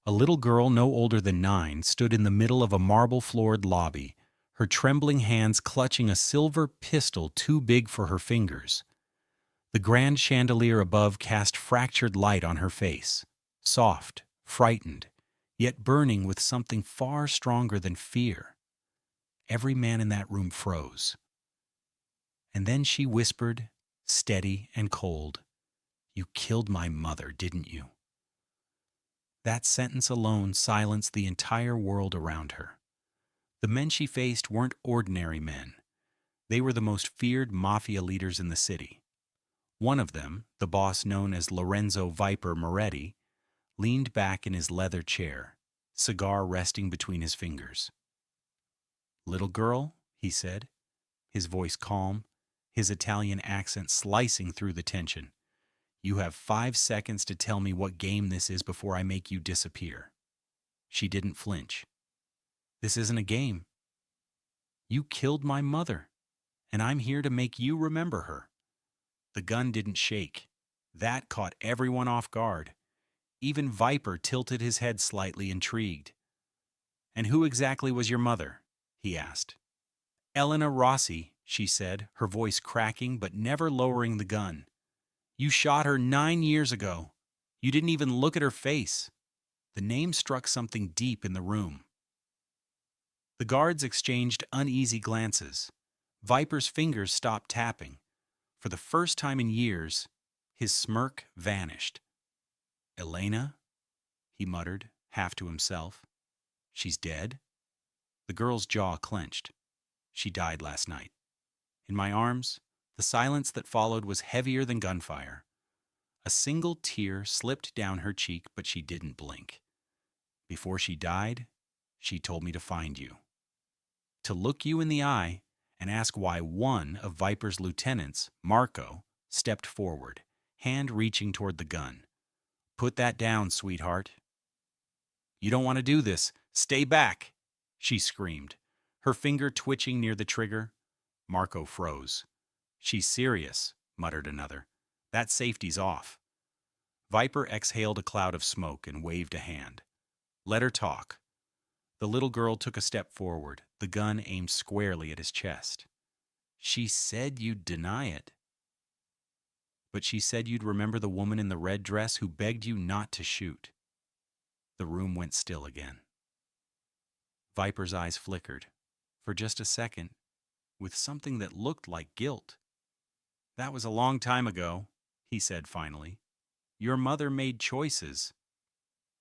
A little girl no older than 9 stood in the middle of a marble-floored lobby, her trembling hands clutching a silver pistol too big for her fingers. The grand chandelier above cast fractured light on her face, soft, frightened, yet burning with something far stronger than fear. Every man in that room froze. And then she whispered, steady and cold, "You killed my mother, didn't you?" That sentence alone silenced the entire world around her. The men she faced weren't ordinary men. They were the most feared Mafia leaders in the city. One of them, the boss known as Lorenzo Viper Moretti, leaned back in his leather chair, cigar resting between his fingers. "Little girl," he said, his voice calm, his Italian accent slicing through the tension. "You have 5 seconds to tell me what game this is before I make you disappear." She didn't flinch. "This isn't a game. You killed my mother, and I'm here to make you remember her." The gun didn't shake. That caught everyone off guard. Even Viper tilted his head slightly, intrigued. "And who exactly was your mother?" he asked. "Elena Rossi," she said, her voice cracking but never lowering the gun. "You shot her 9 years ago. You didn't even look at her face." The name struck something deep in the room. The guards exchanged uneasy glances. Viper's fingers stopped tapping. For the first time in years, his smirk vanished. "Elena?" he muttered, half to himself. "She's dead?" The girl's jaw clenched. "She died last night. In my arms, the silence that followed was heavier than gunfire. A single tear slipped down her cheek, but she didn't blink. Before she died, she told me to find you. To look you in the eye and ask why one of Viper's lieutenants, Marco, stepped forward, hand reaching toward the gun. "Put that down, sweetheart." "You don't want to do this. Stay back," she screamed, her finger twitching near the trigger. Marco froze. "She's serious," muttered another. "That safety's off." Viper exhaled a cloud of smoke and waved a hand. "Let her talk." The little girl took a step forward, the gun aimed squarely at his chest. "She said you'd deny it." "But she said you'd remember the woman in the red dress who begged you not to shoot." The room went still again. Viper's eyes flickered, for just a second, with something that looked like guilt. "That was a long time ago," he said finally. "Your mother made choices.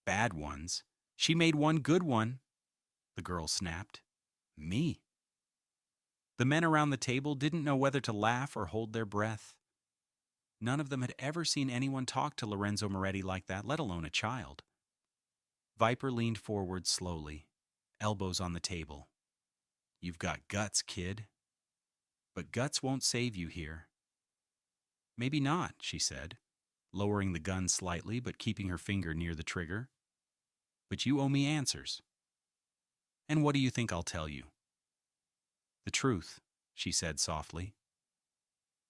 Bad ones. She made one good one." The girl snapped. "Me?" The men around the table didn't know whether to laugh or hold their breath. None of them had ever seen anyone talk to Lorenzo Moretti like that, let alone a child. Viper leaned forward slowly, elbows on the table. "You've got guts, kid. But guts won't save you here." "Maybe not," she said, lowering the gun slightly but keeping her finger near the trigger. "But you owe me answers." "And what do you think I'll tell you?" "The truth," she said softly.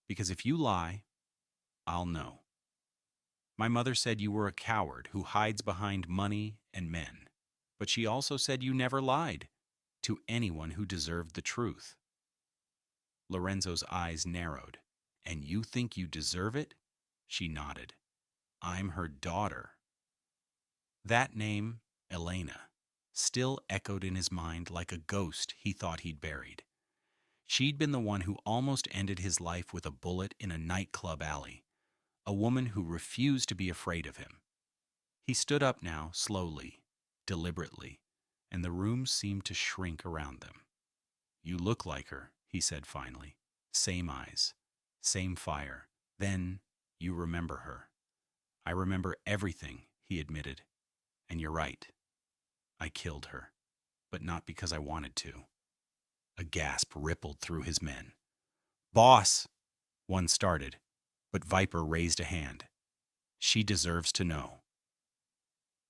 "Because if you lie, I'll know. My mother said you were a coward who hides behind money and men. But she also said you never lied to anyone who deserved the truth." Lorenzo's eyes narrowed. "And you think you deserve it?" She nodded. "I'm her daughter." That name, Elena, still echoed in his mind like a ghost he thought he'd buried. She'd been the one who almost ended his life with a bullet in a nightclub alley, a woman who refused to be afraid of him. He stood up now, slowly, deliberately, and the room seemed to shrink around them. "You look like her," he said finally. "Same eyes, same fire. Then you remember her." "I remember everything," he admitted. "And you're right. I killed her, but not because I wanted to." A gasp rippled through his men. "Boss!" one started, but Viper raised a hand. "She deserves to know."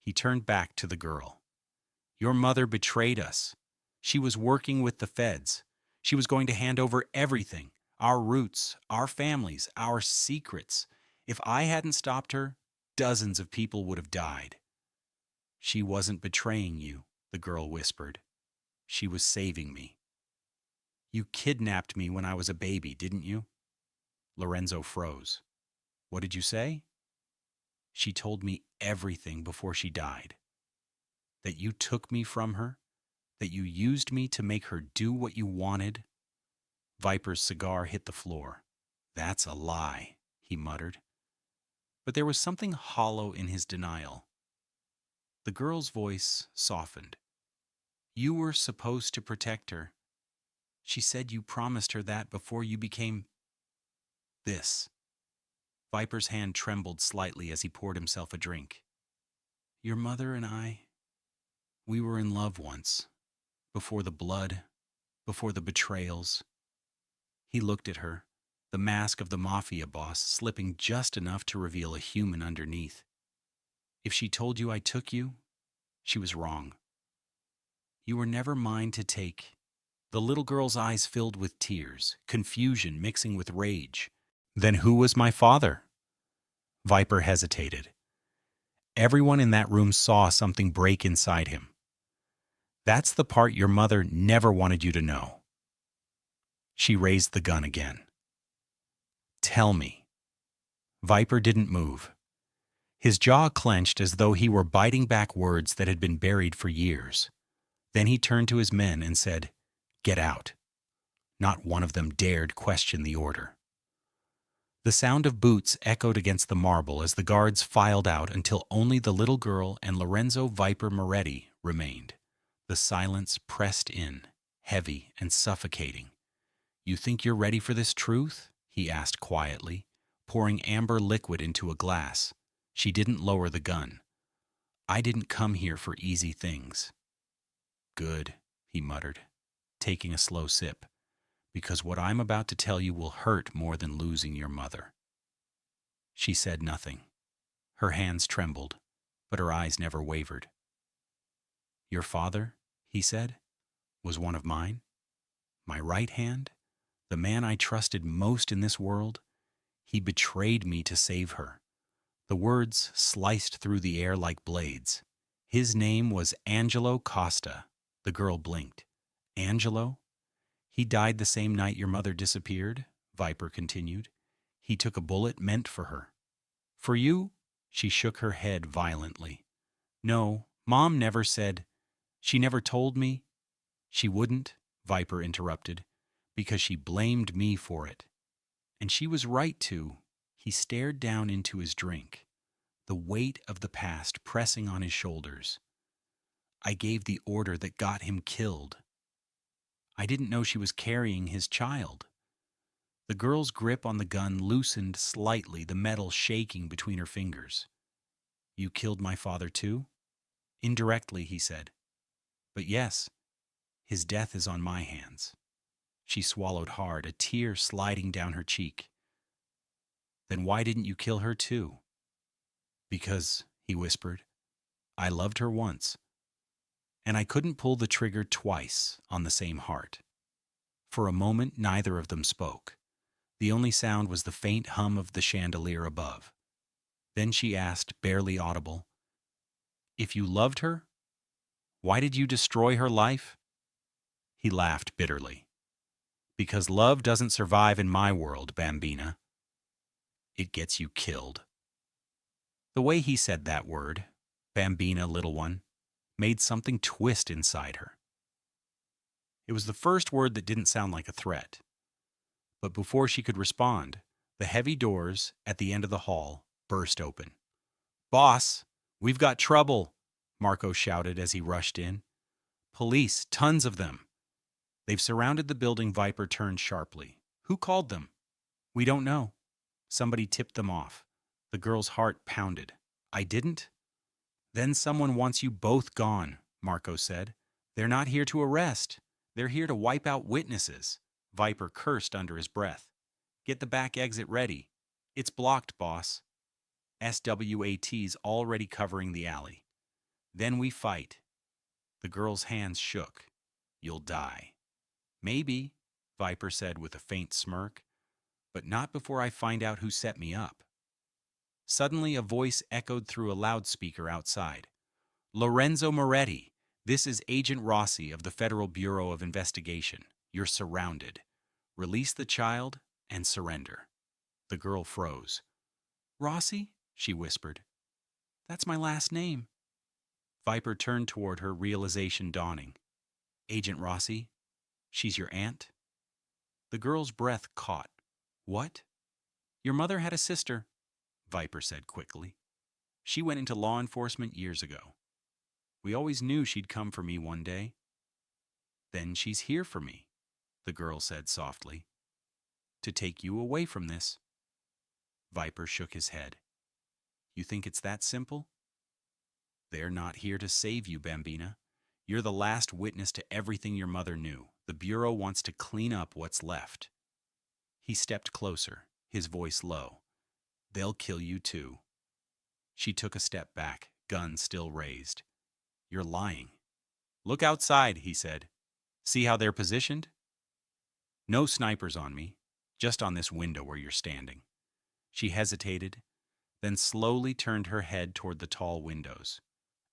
He turned back to the girl. "Your mother betrayed us. She was working with the feds. She was going to hand over everything, our roots, our families, our secrets. If I hadn't stopped her, dozens of people would have died." She wasn't betraying you, the girl whispered. She was saving me. You kidnapped me when I was a baby, didn't you? Lorenzo froze. What did you say? She told me everything before she died. That you took me from her, that you used me to make her do what you wanted. Viper's cigar hit the floor. That's a lie, he muttered. But there was something hollow in his denial. The girl's voice softened. You were supposed to protect her. She said you promised her that before you became this. Viper's hand trembled slightly as he poured himself a drink. Your mother and I, we were in love once, before the blood, before the betrayals. He looked at her, the mask of the Mafia boss slipping just enough to reveal a human underneath. If she told you I took you, she was wrong. You were never mine to take. The little girl's eyes filled with tears, confusion mixing with rage. Then who was my father? Viper hesitated. Everyone in that room saw something break inside him. That's the part your mother never wanted you to know. She raised the gun again. Tell me. Viper didn't move. His jaw clenched as though he were biting back words that had been buried for years. Then he turned to his men and said, Get out. Not one of them dared question the order. The sound of boots echoed against the marble as the guards filed out until only the little girl and Lorenzo Viper Moretti remained. The silence pressed in, heavy and suffocating. You think you're ready for this truth? He asked quietly, pouring amber liquid into a glass. She didn't lower the gun. I didn't come here for easy things. Good, he muttered, taking a slow sip, because what I'm about to tell you will hurt more than losing your mother. She said nothing. Her hands trembled, but her eyes never wavered. Your father, he said, was one of mine. My right hand, the man I trusted most in this world, he betrayed me to save her. The words sliced through the air like blades. His name was Angelo Costa. The girl blinked. Angelo? He died the same night your mother disappeared, Viper continued. He took a bullet meant for her. For you? She shook her head violently. No, Mom never said. She never told me. She wouldn't, Viper interrupted, because she blamed me for it. And she was right to. He stared down into his drink, the weight of the past pressing on his shoulders. I gave the order that got him killed. I didn't know she was carrying his child. The girl's grip on the gun loosened slightly, the metal shaking between her fingers. You killed my father too? Indirectly, he said. But yes, his death is on my hands. She swallowed hard, a tear sliding down her cheek. Then why didn't you kill her too? Because, he whispered, I loved her once. And I couldn't pull the trigger twice on the same heart. For a moment, neither of them spoke. The only sound was the faint hum of the chandelier above. Then she asked, barely audible, If you loved her, why did you destroy her life? He laughed bitterly. Because love doesn't survive in my world, Bambina. It gets you killed. The way he said that word, Bambina, little one, made something twist inside her. It was the first word that didn't sound like a threat. But before she could respond, the heavy doors at the end of the hall burst open. Boss, we've got trouble, Marco shouted as he rushed in. Police, tons of them. They've surrounded the building. Viper turned sharply. Who called them? We don't know. Somebody tipped them off. The girl's heart pounded. I didn't? Then someone wants you both gone, Marco said. They're not here to arrest. They're here to wipe out witnesses. Viper cursed under his breath. Get the back exit ready. It's blocked, boss. SWAT's already covering the alley. Then we fight. The girl's hands shook. You'll die. Maybe, Viper said with a faint smirk, but not before I find out who set me up. Suddenly, a voice echoed through a loudspeaker outside. Lorenzo Moretti, this is Agent Rossi of the Federal Bureau of Investigation. You're surrounded. Release the child and surrender. The girl froze. Rossi? She whispered. That's my last name. Viper turned toward her, realization dawning. Agent Rossi, she's your aunt? The girl's breath caught. What? Your mother had a sister, Viper said quickly. She went into law enforcement years ago. We always knew she'd come for me one day. Then she's here for me, the girl said softly. To take you away from this. Viper shook his head. You think it's that simple? They're not here to save you, Bambina. You're the last witness to everything your mother knew. The Bureau wants to clean up what's left. He stepped closer, his voice low. They'll kill you too. She took a step back, gun still raised. You're lying. Look outside, he said. See how they're positioned? No snipers on me, just on this window where you're standing. She hesitated, then slowly turned her head toward the tall windows.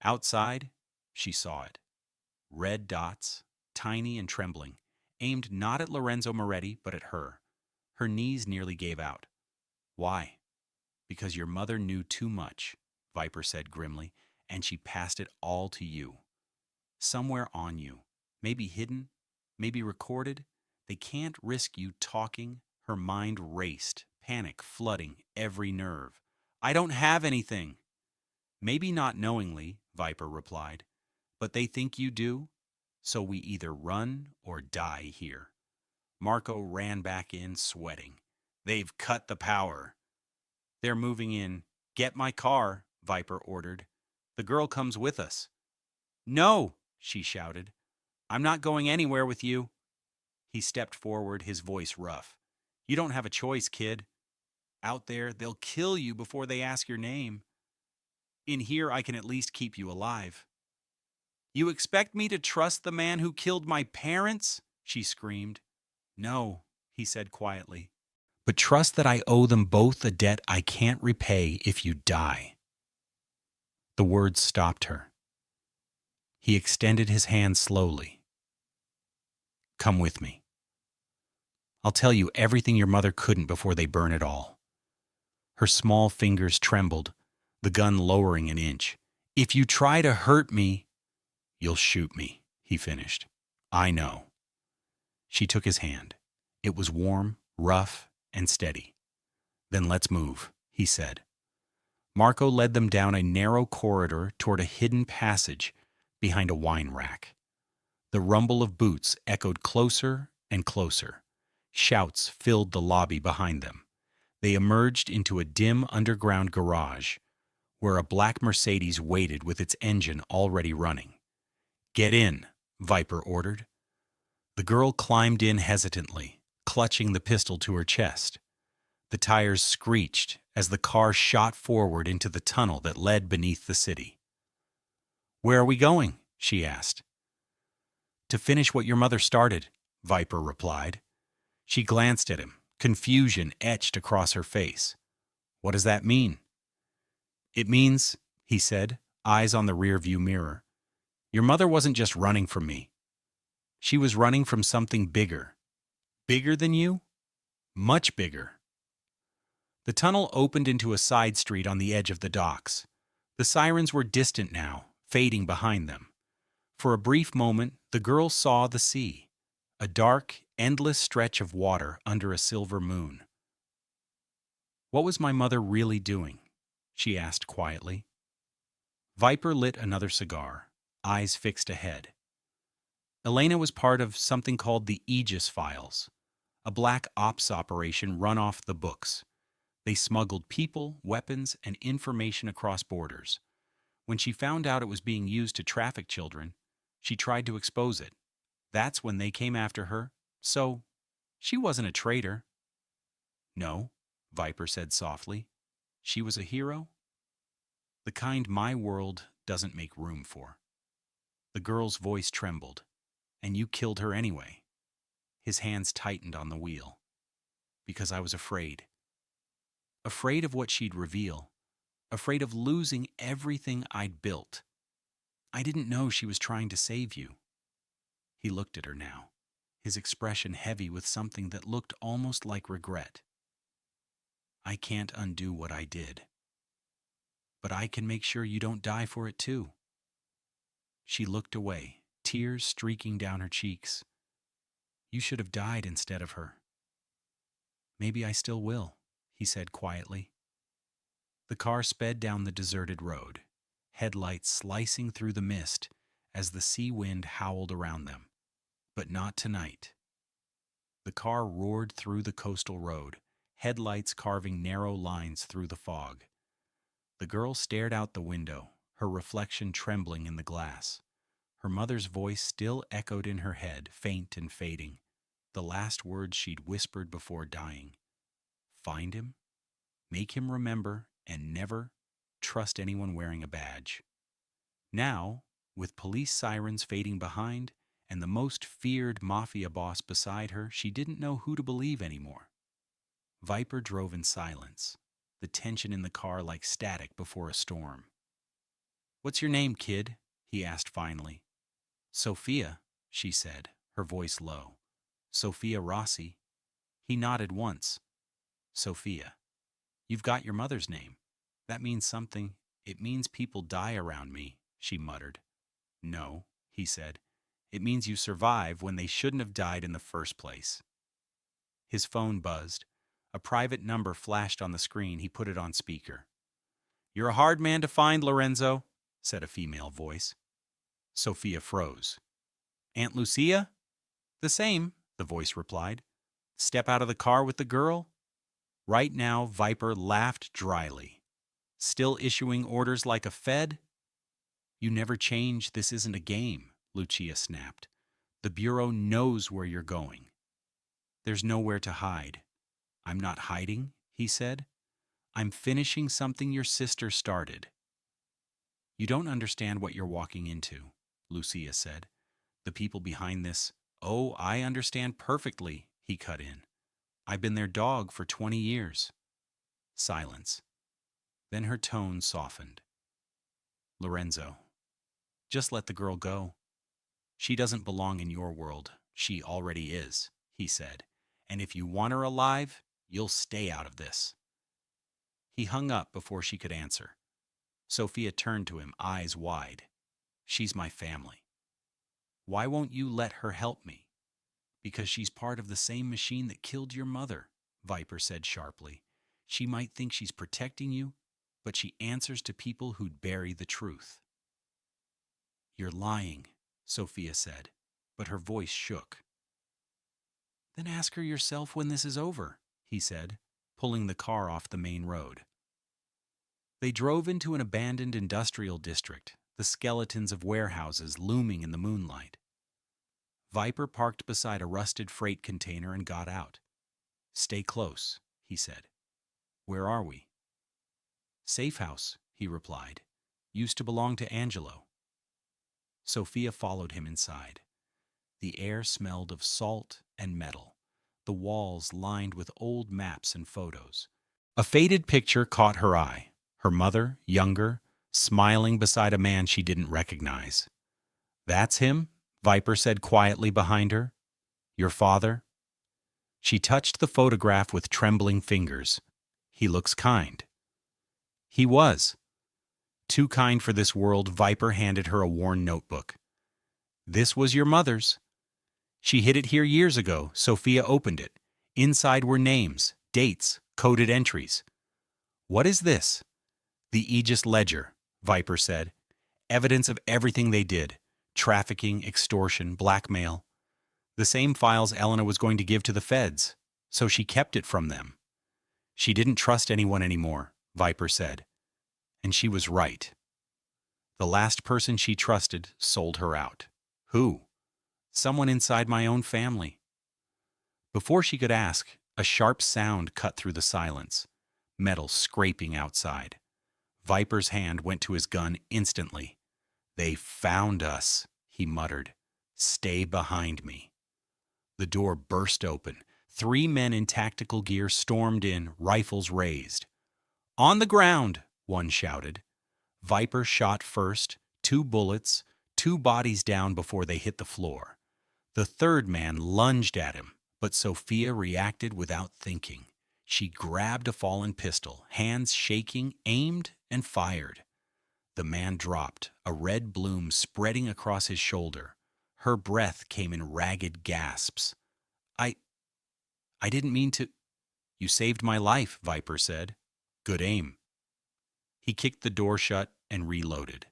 Outside, she saw it. Red dots, tiny and trembling, aimed not at Lorenzo Moretti, but at her. Her knees nearly gave out. Why? Because your mother knew too much, Viper said grimly, and she passed it all to you. Somewhere on you, maybe hidden, maybe recorded. They can't risk you talking. Her mind raced, panic flooding every nerve. I don't have anything. Maybe not knowingly, Viper replied, but they think you do, so we either run or die here. Marco ran back in, sweating. They've cut the power. They're moving in. Get my car, Viper ordered. The girl comes with us. No, she shouted. I'm not going anywhere with you. He stepped forward, his voice rough. You don't have a choice, kid. Out there, they'll kill you before they ask your name. In here, I can at least keep you alive. You expect me to trust the man who killed my parents? She screamed. No, he said quietly. But trust that I owe them both a debt I can't repay if you die. The words stopped her. He extended his hand slowly. Come with me. I'll tell you everything your mother couldn't before they burn it all. Her small fingers trembled, the gun lowering an inch. If you try to hurt me, you'll shoot me, he finished. I know. She took his hand. It was warm, rough, and steady. Then let's move, he said. Marco led them down a narrow corridor toward a hidden passage behind a wine rack. The rumble of boots echoed closer and closer. Shouts filled the lobby behind them. They emerged into a dim underground garage where a black Mercedes waited with its engine already running. Get in, Viper ordered. The girl climbed in hesitantly, clutching the pistol to her chest. The tires screeched as the car shot forward into the tunnel that led beneath the city. Where are we going? She asked. To finish what your mother started, Viper replied. She glanced at him, confusion etched across her face. What does that mean? It means, he said, eyes on the rearview mirror, your mother wasn't just running from me. She was running from something bigger. Bigger than you? Much bigger. The tunnel opened into a side street on the edge of the docks. The sirens were distant now, fading behind them. For a brief moment, the girl saw the sea, a dark, endless stretch of water under a silver moon. What was my mother really doing? She asked quietly. Viper lit another cigar, eyes fixed ahead. Elena was part of something called the Aegis files, a black ops operation run off the books. They smuggled people, weapons, and information across borders. When she found out it was being used to traffic children, she tried to expose it. That's when they came after her. So, she wasn't a traitor. No, Viper said softly. She was a hero. The kind my world doesn't make room for. The girl's voice trembled. And you killed her anyway. His hands tightened on the wheel. Because I was afraid. Afraid of what she'd reveal. Afraid of losing everything I'd built. I didn't know she was trying to save you." He looked at her now, his expression heavy with something that looked almost like regret. "I can't undo what I did. But I can make sure you don't die for it too." She looked away, tears streaking down her cheeks. "You should have died instead of her." "Maybe I still will," he said quietly. The car sped down the deserted road, headlights slicing through the mist as the sea wind howled around them. But not tonight. The car roared through the coastal road, headlights carving narrow lines through the fog. The girl stared out the window, her reflection trembling in the glass. Her mother's voice still echoed in her head, faint and fading, the last words she'd whispered before dying. Find him, make him remember, and never trust anyone wearing a badge. Now, with police sirens fading behind and the most feared Mafia boss beside her, she didn't know who to believe anymore. Viper drove in silence, the tension in the car like static before a storm. "What's your name, kid?" he asked finally. "Sophia," she said, her voice low. "Sophia Rossi." He nodded once. "Sophia. You've got your mother's name. That means something. It means people die around me," she muttered. "No," he said. "It means you survive when they shouldn't have died in the first place." His phone buzzed. A private number flashed on the screen. He put it on speaker. "You're a hard man to find, Lorenzo," said a female voice. Sophia froze. "Aunt Lucia?" "The same," the voice replied. "Step out of the car with the girl?" Right now, Viper laughed dryly. "Still issuing orders like a Fed?" "You never change. This isn't a game," Lucia snapped. "The Bureau knows where you're going." "There's nowhere to hide." "I'm not hiding," he said. "I'm finishing something your sister started." "You don't understand what you're walking into," Lucia said. "The people behind this—" "Oh, I understand perfectly," he cut in. "I've been their dog for 20 years. Silence. Then her tone softened. "Lorenzo, just let the girl go. She doesn't belong in your world. She already is," he said. "And if you want her alive, you'll stay out of this." He hung up before she could answer. Sophia turned to him, eyes wide. "She's my family." "Why won't you let her help me?" "Because she's part of the same machine that killed your mother," Viper said sharply. "She might think she's protecting you, but she answers to people who'd bury the truth." "You're lying," Sophia said, but her voice shook. "Then ask her yourself when this is over," he said, pulling the car off the main road. They drove into an abandoned industrial district, the skeletons of warehouses looming in the moonlight. Viper parked beside a rusted freight container and got out. "Stay close," he said. "Where are we?" "Safe house," he replied. "Used to belong to Angelo." Sophia followed him inside. The air smelled of salt and metal, the walls lined with old maps and photos. A faded picture caught her eye, her mother, younger, smiling beside a man she didn't recognize. "That's him," Viper said quietly behind her. "Your father?" She touched the photograph with trembling fingers. "He looks kind." He was. Too kind for this world, Viper handed her a worn notebook. "This was your mother's. She hid it here years ago." Sophia opened it. Inside were names, dates, coded entries. "What is this?" "The Aegis ledger," Viper said. "Evidence of everything they did. Trafficking, extortion, blackmail. The same files Elena was going to give to the feds, so she kept it from them." "She didn't trust anyone anymore," Viper said. And she was right. The last person she trusted sold her out. "Who?" "Someone inside my own family." Before she could ask, a sharp sound cut through the silence, metal scraping outside. Viper's hand went to his gun instantly. "They found us," he muttered. "Stay behind me." The door burst open. 3 men in tactical gear stormed in, rifles raised. "On the ground!" one shouted. Viper shot first, 2 bullets, 2 bodies down before they hit the floor. The third man lunged at him, but Sophia reacted without thinking. She grabbed a fallen pistol, hands shaking, aimed, and fired. The man dropped, a red bloom spreading across his shoulder. Her breath came in ragged gasps. I didn't mean to. You saved my life, Viper said. Good aim. He kicked the door shut and reloaded.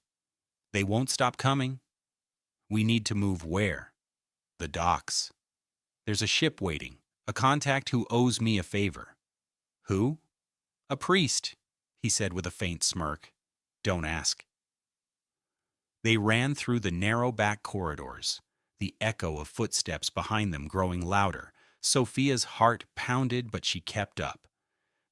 They won't stop coming. We need to move where? The docks. There's a ship waiting, a contact who owes me a favor. Who? A priest, he said with a faint smirk. Don't ask. They ran through the narrow back corridors, the echo of footsteps behind them growing louder. Sophia's heart pounded, but she kept up.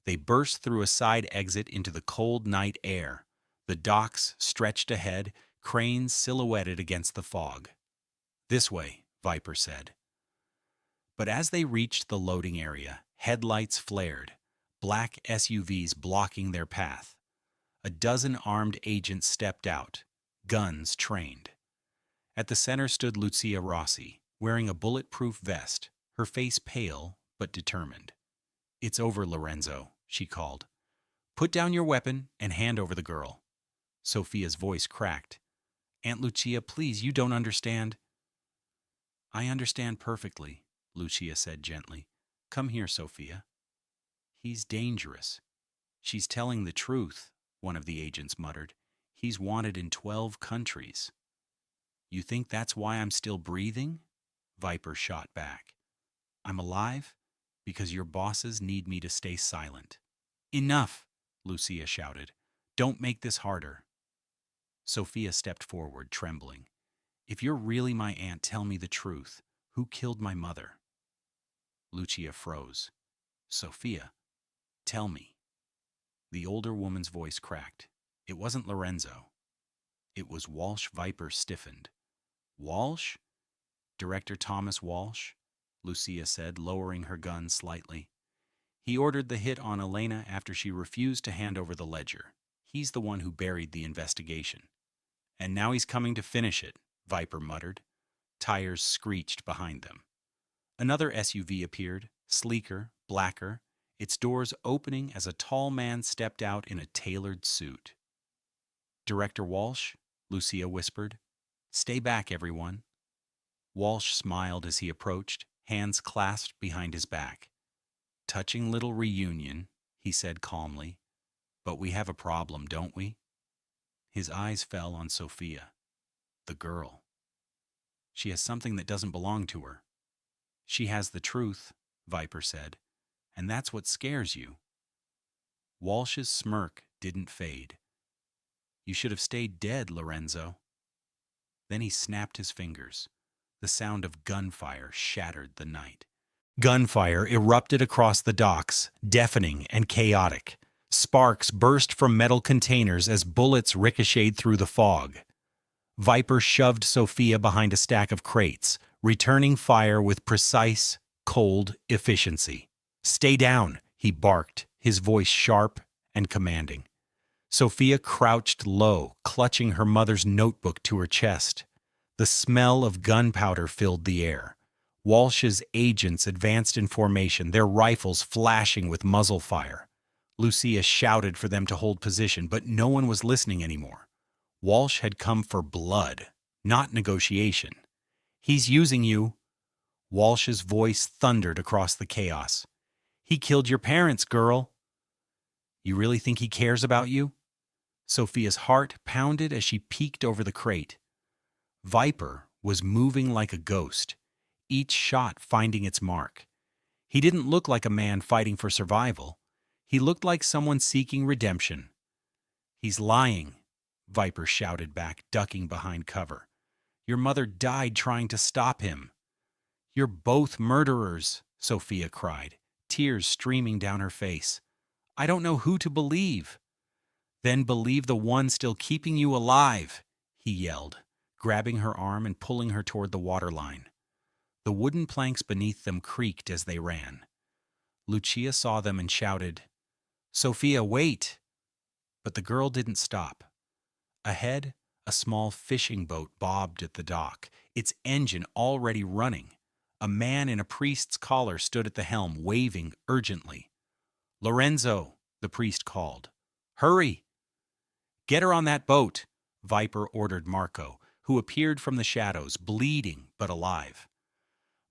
They burst through a side exit into the cold night air. The docks stretched ahead, cranes silhouetted against the fog. This way, Viper said. But as they reached the loading area, headlights flared, black SUVs blocking their path. A dozen armed agents stepped out, guns trained. At the center stood Lucia Rossi, wearing a bulletproof vest, her face pale but determined. It's over, Lorenzo, she called. Put down your weapon and hand over the girl. Sophia's voice cracked. Aunt Lucia, please, you don't understand. I understand perfectly, Lucia said gently. Come here, Sophia. He's dangerous. She's telling the truth, one of the agents muttered. He's wanted in 12 countries. You think that's why I'm still breathing? Viper shot back. I'm alive because your bosses need me to stay silent. Enough, Lucia shouted. Don't make this harder. Sophia stepped forward, trembling. If you're really my aunt, tell me the truth. Who killed my mother? Lucia froze. Sophia, tell me. The older woman's voice cracked. It wasn't Lorenzo. It was Walsh. Viper stiffened. Walsh? Director Thomas Walsh? Lucia said, lowering her gun slightly. He ordered the hit on Elena after she refused to hand over the ledger. He's the one who buried the investigation. And now he's coming to finish it, Viper muttered. Tires screeched behind them. Another SUV appeared, sleeker, blacker, its doors opening as a tall man stepped out in a tailored suit. Director Walsh, Lucia whispered. Stay back, everyone. Walsh smiled as he approached, hands clasped behind his back. Touching little reunion, he said calmly. But we have a problem, don't we? His eyes fell on Sophia, the girl. She has something that doesn't belong to her. She has the truth, Viper said, and that's what scares you. Walsh's smirk didn't fade. You should have stayed dead, Lorenzo. Then he snapped his fingers. The sound of gunfire shattered the night. Gunfire erupted across the docks, deafening and chaotic. Sparks burst from metal containers as bullets ricocheted through the fog. Viper shoved Sophia behind a stack of crates, returning fire with precise, cold efficiency. Stay down, he barked, his voice sharp and commanding. Sophia crouched low, clutching her mother's notebook to her chest. The smell of gunpowder filled the air. Walsh's agents advanced in formation, their rifles flashing with muzzle fire. Lucia shouted for them to hold position, but no one was listening anymore. Walsh had come for blood, not negotiation. He's using you. Walsh's voice thundered across the chaos. He killed your parents, girl. You really think he cares about you? Sophia's heart pounded as she peeked over the crate. Viper was moving like a ghost, each shot finding its mark. He didn't look like a man fighting for survival. He looked like someone seeking redemption. He's lying, Viper shouted back, ducking behind cover. Your mother died trying to stop him. You're both murderers, Sophia cried, tears streaming down her face. I don't know who to believe. Then believe the one still keeping you alive, he yelled, grabbing her arm and pulling her toward the waterline. The wooden planks beneath them creaked as they ran. Lucia saw them and shouted, Sophia, wait! But the girl didn't stop. Ahead, A small fishing boat bobbed at the dock, its engine already running. A man in a priest's collar stood at the helm, waving urgently. "Lorenzo," the priest called. "Hurry!" "Get her on that boat," Viper ordered Marco, who appeared from the shadows, bleeding but alive.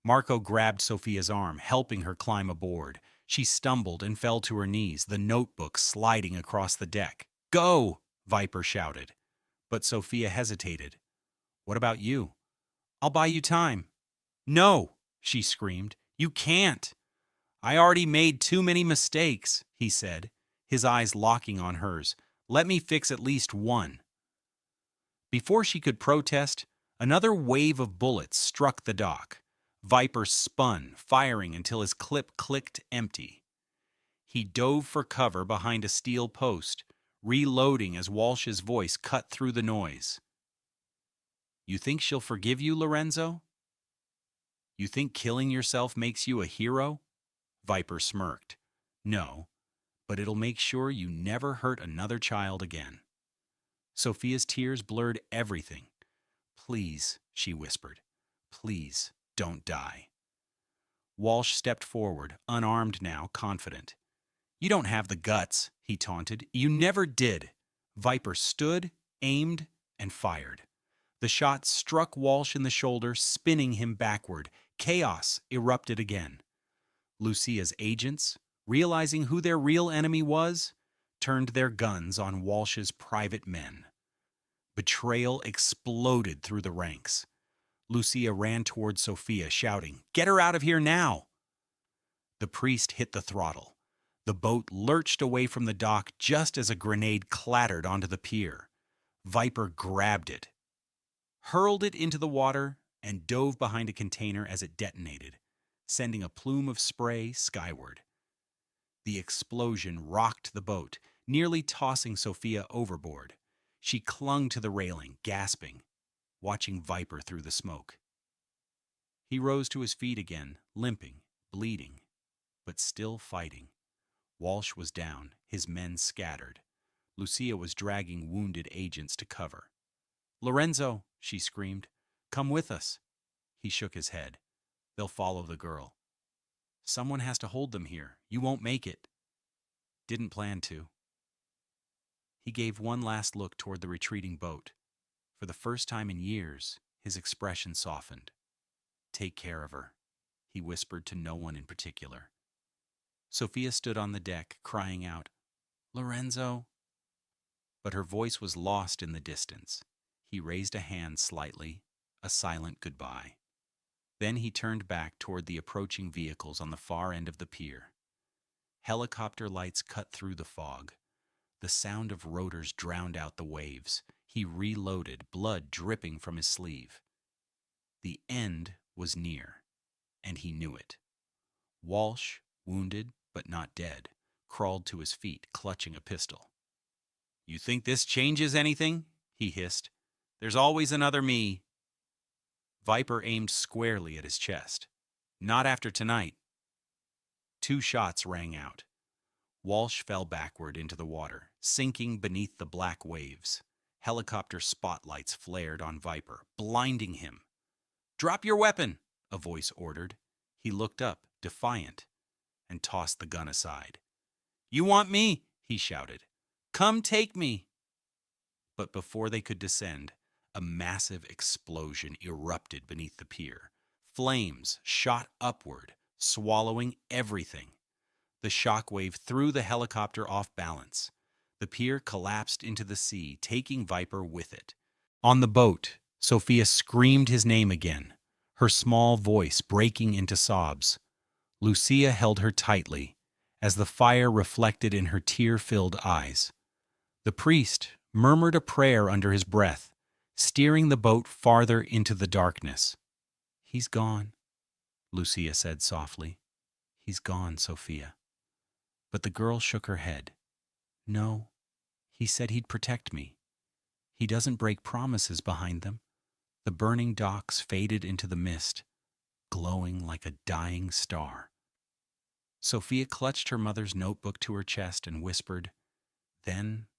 Marco grabbed Sophia's arm, helping her climb aboard. She stumbled and fell to her knees, the notebook sliding across the deck. "Go!" Viper shouted. But Sophia hesitated. "What about you?" "I'll buy you time." "No!" she screamed. "You can't!" "I already made too many mistakes," he said, his eyes locking on hers. "Let me fix at least one." Before she could protest, another wave of bullets struck the dock. Viper spun, firing until his clip clicked empty. He dove for cover behind a steel post, reloading as Walsh's voice cut through the noise. "You think she'll forgive you, Lorenzo? You think killing yourself makes you a hero?" Viper smirked. "No, but it'll make sure you never hurt another child again." Sophia's tears blurred everything. "Please," she whispered. "Please, don't die." Walsh stepped forward, unarmed now, confident. "You don't have the guts," he taunted. "You never did." Viper stood, aimed, and fired. The shot struck Walsh in the shoulder, spinning him backward. Chaos erupted again. Lucia's agents, realizing who their real enemy was, turned their guns on Walsh's private men. Betrayal exploded through the ranks. Lucia ran toward Sophia, shouting, "Get her out of here now!" The priest hit the throttle. The boat lurched away from the dock just as a grenade clattered onto the pier. Viper grabbed it, hurled it into the water, and dove behind a container as it detonated, sending a plume of spray skyward. The explosion rocked the boat, nearly tossing Sophia overboard. She clung to the railing, gasping, watching Viper through the smoke. He rose to his feet again, limping, bleeding, but still fighting. Walsh was down, his men scattered. Lucia was dragging wounded agents to cover. "Lorenzo," she screamed, "come with us." He shook his head. "They'll follow the girl." "Someone has to hold them here. You won't make it." "Didn't plan to." He gave one last look toward the retreating boat. For the first time in years, his expression softened. "Take care of her," he whispered to no one in particular. Sophia stood on the deck, crying out, "Lorenzo." But her voice was lost in the distance. He raised a hand slightly, a silent goodbye. Then he turned back toward the approaching vehicles on the far end of the pier. Helicopter lights cut through the fog. The sound of rotors drowned out the waves. He reloaded, blood dripping from his sleeve. The end was near, and he knew it. Walsh, wounded but not dead, crawled to his feet, clutching a pistol. "You think this changes anything?" he hissed. "There's always another me." Viper aimed squarely at his chest. "Not after tonight." 2 shots rang out. Walsh fell backward into the water, sinking beneath the black waves. Helicopter spotlights flared on Viper, blinding him. "Drop your weapon," a voice ordered. He looked up, defiant, and tossed the gun aside. "You want me?" he shouted. "Come take me." But before they could descend, a massive explosion erupted beneath the pier. Flames shot upward, swallowing everything. The shockwave threw the helicopter off balance. The pier collapsed into the sea, taking Viper with it. On the boat, Sophia screamed his name again, her small voice breaking into sobs. Lucia held her tightly, as the fire reflected in her tear-filled eyes. The priest murmured a prayer under his breath, steering the boat farther into the darkness. "He's gone," Lucia said softly. "He's gone, Sophia." But the girl shook her head. "No, he said he'd protect me. He doesn't break promises behind them." The burning docks faded into the mist, glowing like a dying star. Sophia clutched her mother's notebook to her chest and whispered, "Then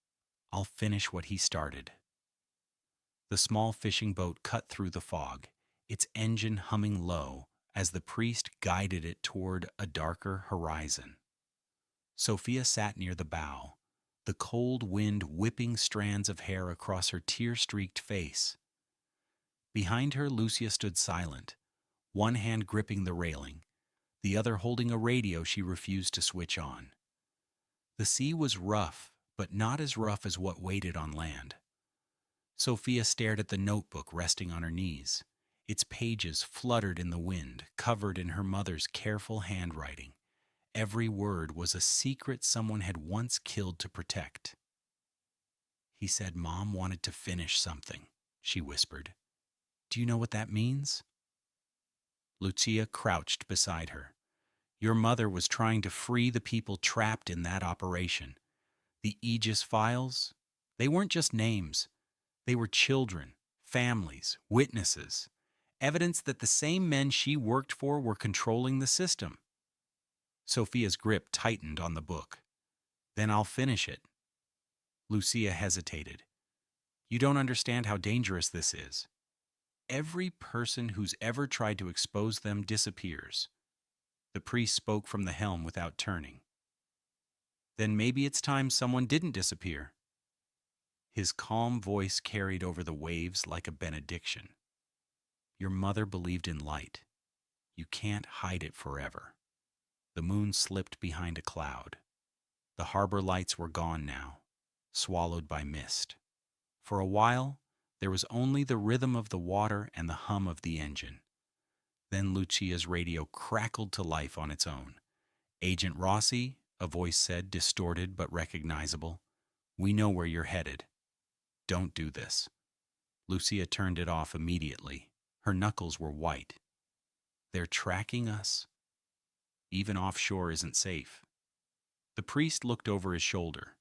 I'll finish what he started." The small fishing boat cut through the fog, its engine humming low as the priest guided it toward a darker horizon. Sophia sat near the bow, the cold wind whipping strands of hair across her tear-streaked face. Behind her, Lucia stood silent, one hand gripping the railing, the other holding a radio she refused to switch on. The sea was rough, but not as rough as what waited on land. Sophia stared at the notebook resting on her knees. Its pages fluttered in the wind, covered in her mother's careful handwriting. Every word was a secret someone had once killed to protect. "He said Mom wanted to finish something," she whispered. "Do you know what that means?" Lucia crouched beside her. "Your mother was trying to free the people trapped in that operation. The Aegis files, they weren't just names. They were children, families, witnesses, evidence that the same men she worked for were controlling the system." Sophia's grip tightened on the book. "Then I'll finish it." Lucia hesitated. "You don't understand how dangerous this is. Every person who's ever tried to expose them disappears." The priest spoke from the helm without turning. "Then maybe it's time someone didn't disappear." His calm voice carried over the waves like a benediction. "Your mother believed in light. You can't hide it forever." The moon slipped behind a cloud. The harbor lights were gone now, swallowed by mist. For a while, there was only the rhythm of the water and the hum of the engine. Then Lucia's radio crackled to life on its own. "Agent Rossi," a voice said, distorted but recognizable, "we know where you're headed. Don't do this." Lucia turned it off immediately. Her knuckles were white. "They're tracking us. Even offshore isn't safe." The priest looked over his shoulder.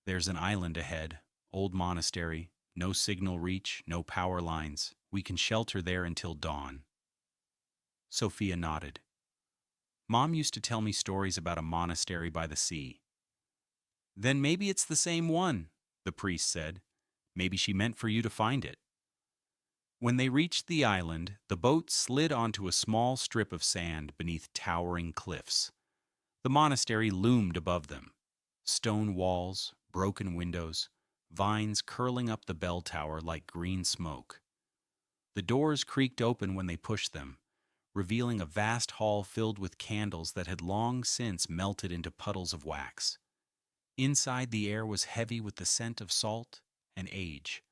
"There's an island ahead, old monastery, no signal reach, no power lines. We can shelter there until dawn." Sophia nodded. "Mom used to tell me stories about a monastery by the sea." "Then maybe it's the same one," the priest said. "Maybe she meant for you to find it." When they reached the island, the boat slid onto a small strip of sand beneath towering cliffs. The monastery loomed above them. Stone walls, broken windows, vines curling up the bell tower like green smoke. The doors creaked open when they pushed them, revealing a vast hall filled with candles that had long since melted into puddles of wax. Inside, the air was heavy with the scent of salt and age.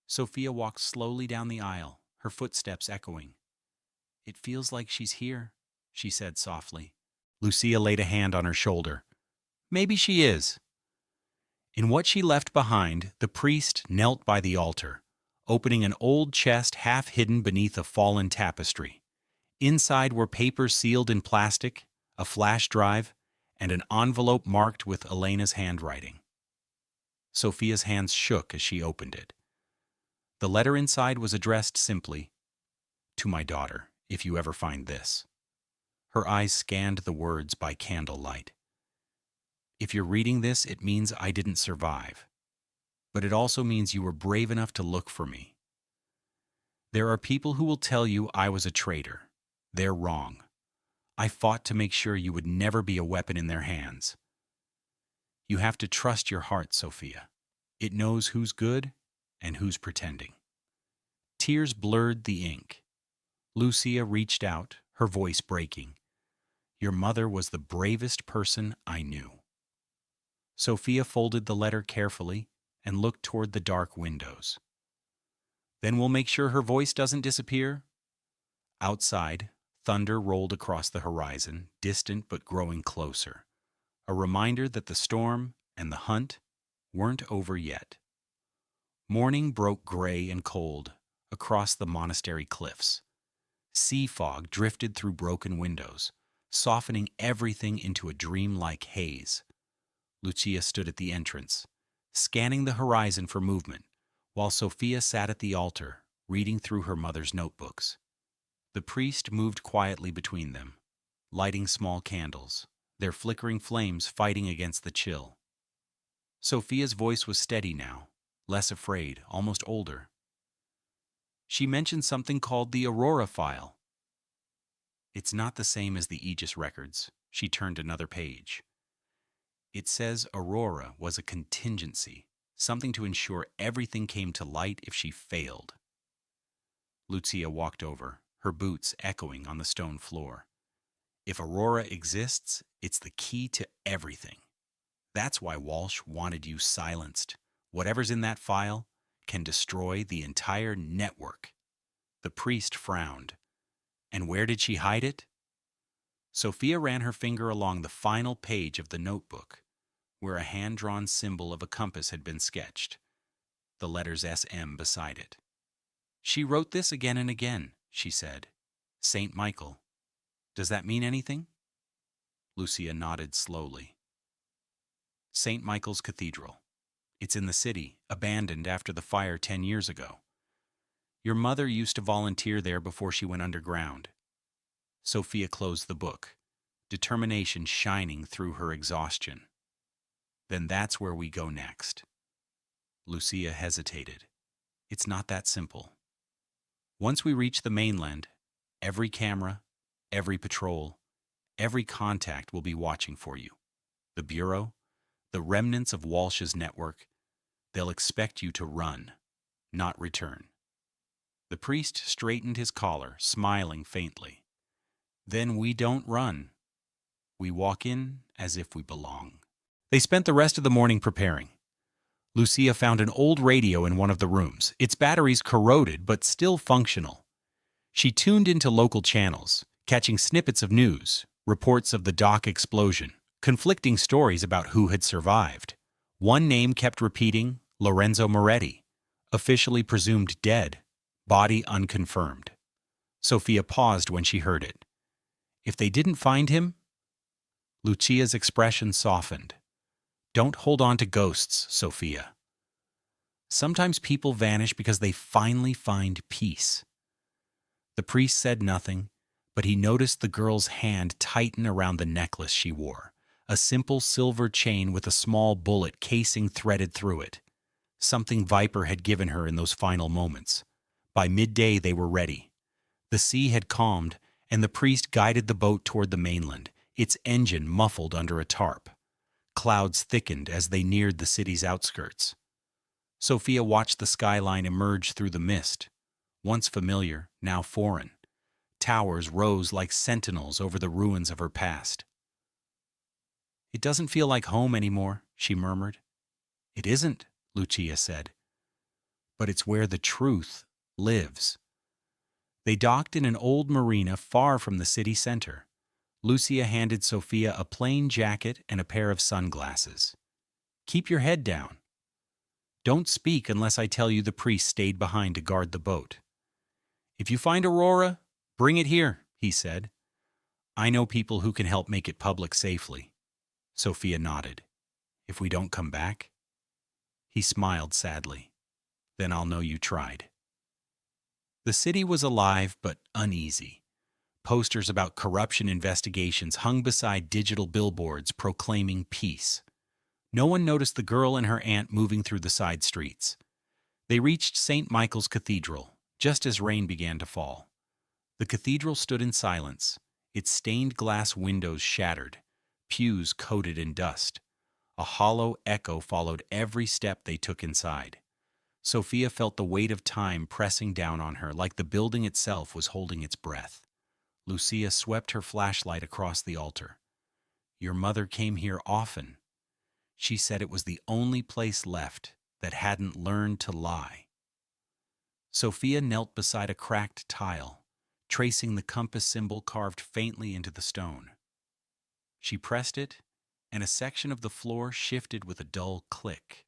Sophia walked slowly down the aisle, her footsteps echoing. "It feels like she's here," she said softly. Lucia laid a hand on her shoulder. "Maybe she is." In what she left behind, the priest knelt by the altar, opening an old chest half hidden beneath a fallen tapestry. Inside were papers sealed in plastic, a flash drive, and an envelope marked with Elena's handwriting. Sophia's hands shook as she opened it. The letter inside was addressed simply, "To my daughter, if you ever find this." Her eyes scanned the words by candlelight. "If you're reading this, it means I didn't survive. But it also means you were brave enough to look for me. There are people who will tell you I was a traitor. They're wrong. I fought to make sure you would never be a weapon in their hands. You have to trust your heart, Sophia. It knows who's good and who's pretending." Tears blurred the ink. Lucia reached out, her voice breaking. "Your mother was the bravest person I knew." Sophia folded the letter carefully and looked toward the dark windows. "Then we'll make sure her voice doesn't disappear." Outside, thunder rolled across the horizon, distant but growing closer, a reminder that the storm and the hunt weren't over yet. Morning broke gray and cold across the monastery cliffs. Sea fog drifted through broken windows, softening everything into a dreamlike haze. Lucia stood at the entrance, scanning the horizon for movement, while Sophia sat at the altar, reading through her mother's notebooks. The priest moved quietly between them, lighting small candles, their flickering flames fighting against the chill. Sophia's voice was steady now, less afraid, almost older. She mentioned something called the Aurora file. It's not the same as the Aegis records. She turned another page. It says Aurora was a contingency, something to ensure everything came to light if she failed. Lucia walked over, her boots echoing on the stone floor. If Aurora exists, it's the key to everything. That's why Walsh wanted you silenced. Whatever's in that file can destroy the entire network. The priest frowned. And where did she hide it? Sophia ran her finger along the final page of the notebook, where a hand-drawn symbol of a compass had been sketched, the letters SM beside it. She wrote this again and again, she said. St. Michael. Does that mean anything? Lucia nodded slowly. St. Michael's Cathedral. It's in the city, abandoned after the fire 10 years ago. Your mother used to volunteer there before she went underground. Sophia closed the book, determination shining through her exhaustion. Then that's where we go next. Lucia hesitated. It's not that simple. Once we reach the mainland, every camera, every patrol, every contact will be watching for you. The Bureau, the remnants of Walsh's network, they'll expect you to run, not return. The priest straightened his collar, smiling faintly. Then we don't run. We walk in as if we belong. They spent the rest of the morning preparing. Lucia found an old radio in one of the rooms, its batteries corroded but still functional. She tuned into local channels, catching snippets of news, reports of the dock explosion, conflicting stories about who had survived. One name kept repeating, Lorenzo Moretti, officially presumed dead, body unconfirmed. Sophia paused when she heard it. If they didn't find him? Lucia's expression softened. Don't hold on to ghosts, Sophia. Sometimes people vanish because they finally find peace. The priest said nothing, but he noticed the girl's hand tighten around the necklace she wore, a simple silver chain with a small bullet casing threaded through it. Something Viper had given her in those final moments. By midday they were ready. The sea had calmed, and the priest guided the boat toward the mainland, its engine muffled under a tarp. Clouds thickened as they neared the city's outskirts. Sophia watched the skyline emerge through the mist, once familiar, now foreign. Towers rose like sentinels over the ruins of her past. It doesn't feel like home anymore, she murmured. It isn't, Lucia said. But it's where the truth lives. They docked in an old marina far from the city center. Lucia handed Sophia a plain jacket and a pair of sunglasses. Keep your head down. Don't speak unless I tell you the priest stayed behind to guard the boat. If you find Aurora, bring it here, he said. I know people who can help make it public safely. Sophia nodded. If we don't come back? He smiled sadly. Then I'll know you tried. The city was alive but uneasy. Posters about corruption investigations hung beside digital billboards proclaiming peace. No one noticed the girl and her aunt moving through the side streets. They reached St. Michael's Cathedral, just as rain began to fall. The cathedral stood in silence, its stained glass windows shattered, pews coated in dust. A hollow echo followed every step they took inside. Sophia felt the weight of time pressing down on her like the building itself was holding its breath. Lucia swept her flashlight across the altar. Your mother came here often. She said it was the only place left that hadn't learned to lie. Sophia knelt beside a cracked tile, tracing the compass symbol carved faintly into the stone. She pressed it, and a section of the floor shifted with a dull click.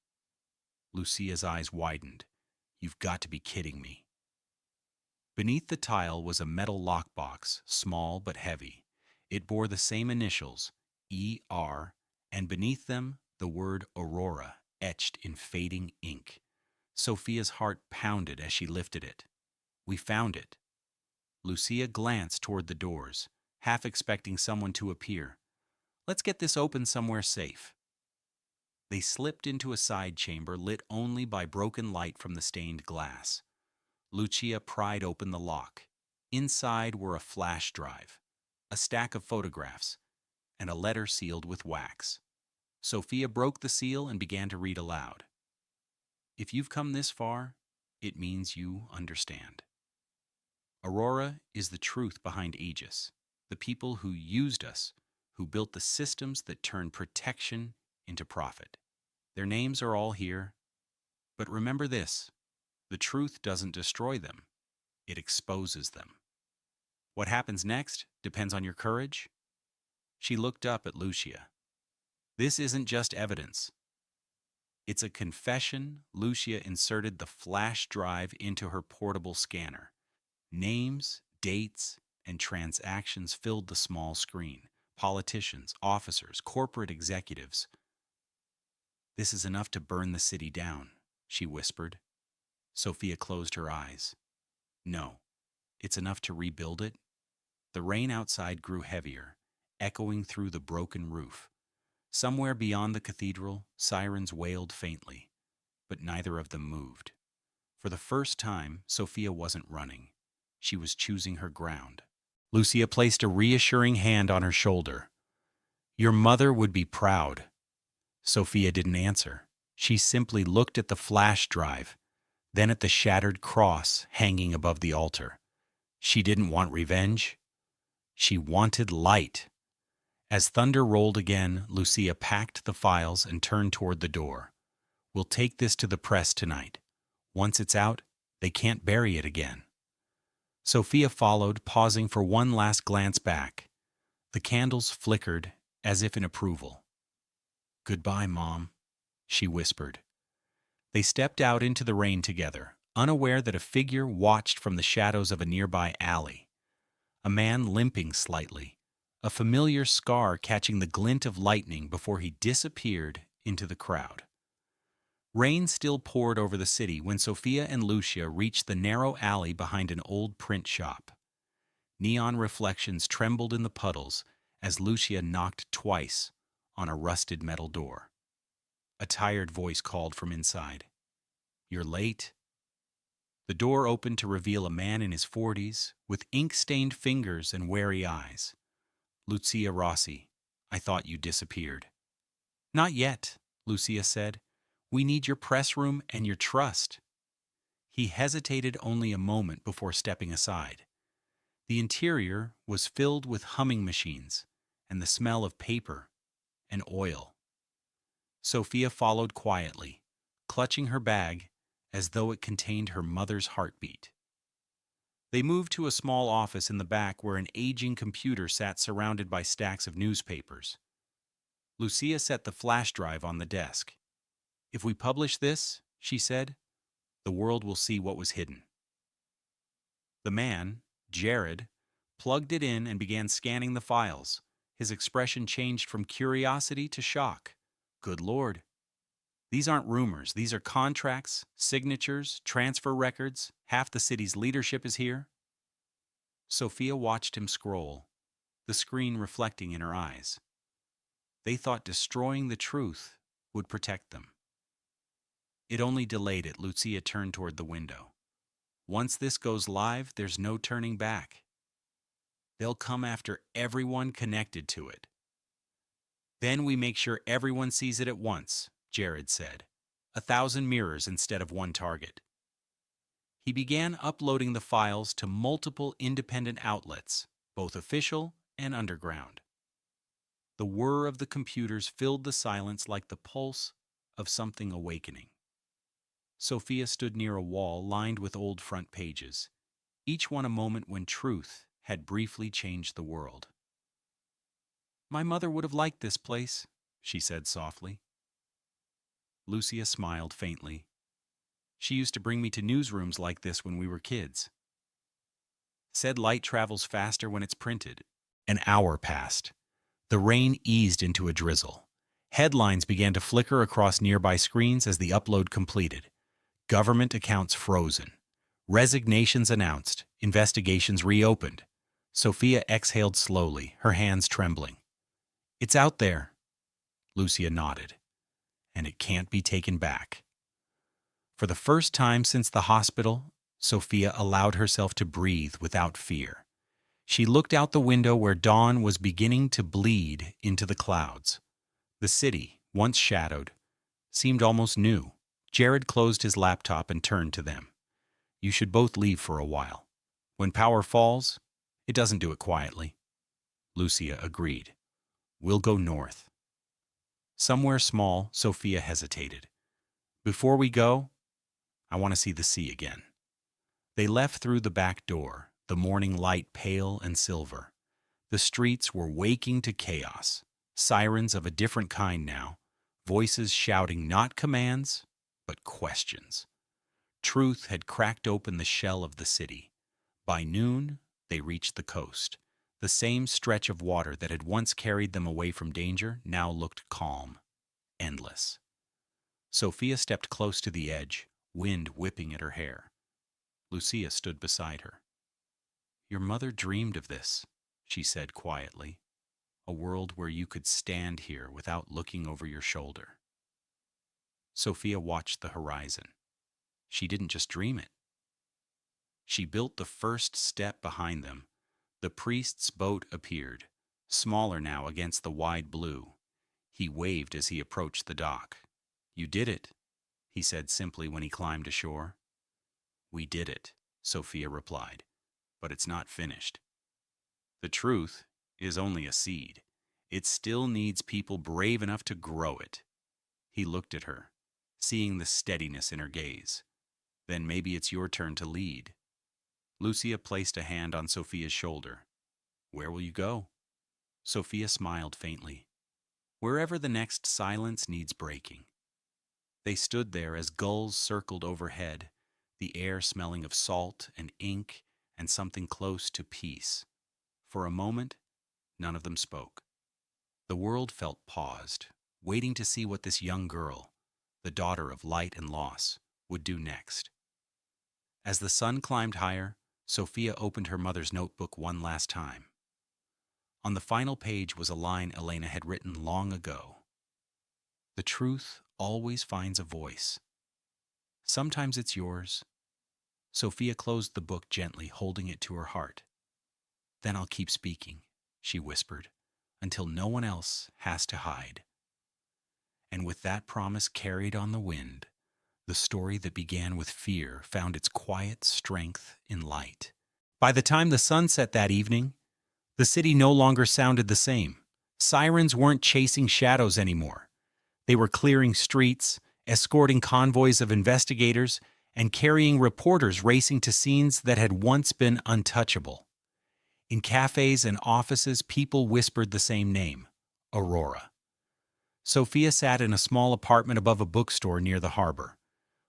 Lucia's eyes widened. You've got to be kidding me. Beneath the tile was a metal lockbox, small but heavy. It bore the same initials, E.R., and beneath them the word Aurora, etched in fading ink. Sophia's heart pounded as she lifted it. We found it. Lucia glanced toward the doors, half expecting someone to appear. Let's get this open somewhere safe. They slipped into a side chamber lit only by broken light from the stained glass. Lucia pried open the lock. Inside were a flash drive, a stack of photographs, and a letter sealed with wax. Sophia broke the seal and began to read aloud. If you've come this far, it means you understand. Aurora is the truth behind Aegis, the people who used us, who built the systems that turned protection into profit. Their names are all here, but remember this, the truth doesn't destroy them, it exposes them. What happens next depends on your courage. She looked up at Lucia. This isn't just evidence. It's a confession. Lucia inserted the flash drive into her portable scanner. Names, dates, and transactions filled the small screen. Politicians, officers, corporate executives. This is enough to burn the city down, she whispered. Sophia closed her eyes. No, it's enough to rebuild it. The rain outside grew heavier, echoing through the broken roof. Somewhere beyond the cathedral, sirens wailed faintly, but neither of them moved. For the first time, Sophia wasn't running. She was choosing her ground. Lucia placed a reassuring hand on her shoulder. Your mother would be proud. Sophia didn't answer. She simply looked at the flash drive, then at the shattered cross hanging above the altar. She didn't want revenge. She wanted light. As thunder rolled again, Lucia packed the files and turned toward the door. We'll take this to the press tonight. Once it's out, they can't bury it again. Sophia followed, pausing for one last glance back. The candles flickered as if in approval. Goodbye, Mom, she whispered. They stepped out into the rain together, unaware that a figure watched from the shadows of a nearby alley. A man limping slightly, a familiar scar catching the glint of lightning before he disappeared into the crowd. Rain still poured over the city when Sophia and Lucia reached the narrow alley behind an old print shop. Neon reflections trembled in the puddles as Lucia knocked twice on a rusted metal door. A tired voice called from inside. You're late. The door opened to reveal a man in his 40s with ink-stained fingers and wary eyes. Lucia Rossi, I thought you disappeared. Not yet, Lucia said. We need your press room and your trust. He hesitated only a moment before stepping aside. The interior was filled with humming machines and the smell of paper and oil. Sophia followed quietly, clutching her bag as though it contained her mother's heartbeat. They moved to a small office in the back where an aging computer sat surrounded by stacks of newspapers. Lucia set the flash drive on the desk. If we publish this, she said, the world will see what was hidden. The man, Jared, plugged it in and began scanning the files. His expression changed from curiosity to shock. Good Lord. These aren't rumors. These are contracts, signatures, transfer records. Half the city's leadership is here. Sophia watched him scroll, the screen reflecting in her eyes. They thought destroying the truth would protect them. It only delayed it. Lucia turned toward the window. Once this goes live, there's no turning back. They'll come after everyone connected to it. Then we make sure everyone sees it at once, Jared said. 1,000 mirrors instead of one target. He began uploading the files to multiple independent outlets, both official and underground. The whir of the computers filled the silence like the pulse of something awakening. Sophia stood near a wall lined with old front pages, each one a moment when truth had briefly changed the world. My mother would have liked this place, she said softly. Lucia smiled faintly. She used to bring me to newsrooms like this when we were kids. Said light travels faster when it's printed. An hour passed. The rain eased into a drizzle. Headlines began to flicker across nearby screens as the upload completed. Government accounts frozen. Resignations announced. Investigations reopened. Sophia exhaled slowly, her hands trembling. It's out there. Lucia nodded. And it can't be taken back. For the first time since the hospital, Sophia allowed herself to breathe without fear. She looked out the window where dawn was beginning to bleed into the clouds. The city, once shadowed, seemed almost new. Jared closed his laptop and turned to them. You should both leave for a while. When power falls, it doesn't do it quietly. Lucia agreed. We'll go north. Somewhere small, Sophia hesitated. Before we go, I want to see the sea again. They left through the back door, the morning light pale and silver. The streets were waking to chaos, sirens of a different kind now, voices shouting not commands, but questions. Truth had cracked open the shell of the city. By noon, they reached the coast. The same stretch of water that had once carried them away from danger now looked calm, endless. Sophia stepped close to the edge, wind whipping at her hair. Lucia stood beside her. Your mother dreamed of this, she said quietly. A world where you could stand here without looking over your shoulder. Sophia watched the horizon. She didn't just dream it. She built the first step behind them. The priest's boat appeared, smaller now against the wide blue. He waved as he approached the dock. You did it, he said simply when he climbed ashore. We did it, Sophia replied, but it's not finished. The truth is only a seed. It still needs people brave enough to grow it. He looked at her, seeing the steadiness in her gaze. Then maybe it's your turn to lead. Lucia placed a hand on Sophia's shoulder. Where will you go? Sophia smiled faintly. Wherever the next silence needs breaking. They stood there as gulls circled overhead, the air smelling of salt and ink and something close to peace. For a moment, none of them spoke. The world felt paused, waiting to see what this young girl, the daughter of light and loss, would do next. As the sun climbed higher, Sophia opened her mother's notebook one last time. On the final page was a line Elena had written long ago. The truth always finds a voice. Sometimes it's yours. Sophia closed the book gently, holding it to her heart. Then I'll keep speaking, she whispered, until no one else has to hide. And with that promise carried on the wind, the story that began with fear found its quiet strength in light. By the time the sun set that evening, the city no longer sounded the same. Sirens weren't chasing shadows anymore. They were clearing streets, escorting convoys of investigators, and carrying reporters racing to scenes that had once been untouchable. In cafes and offices, people whispered the same name, Aurora. Sophia sat in a small apartment above a bookstore near the harbor.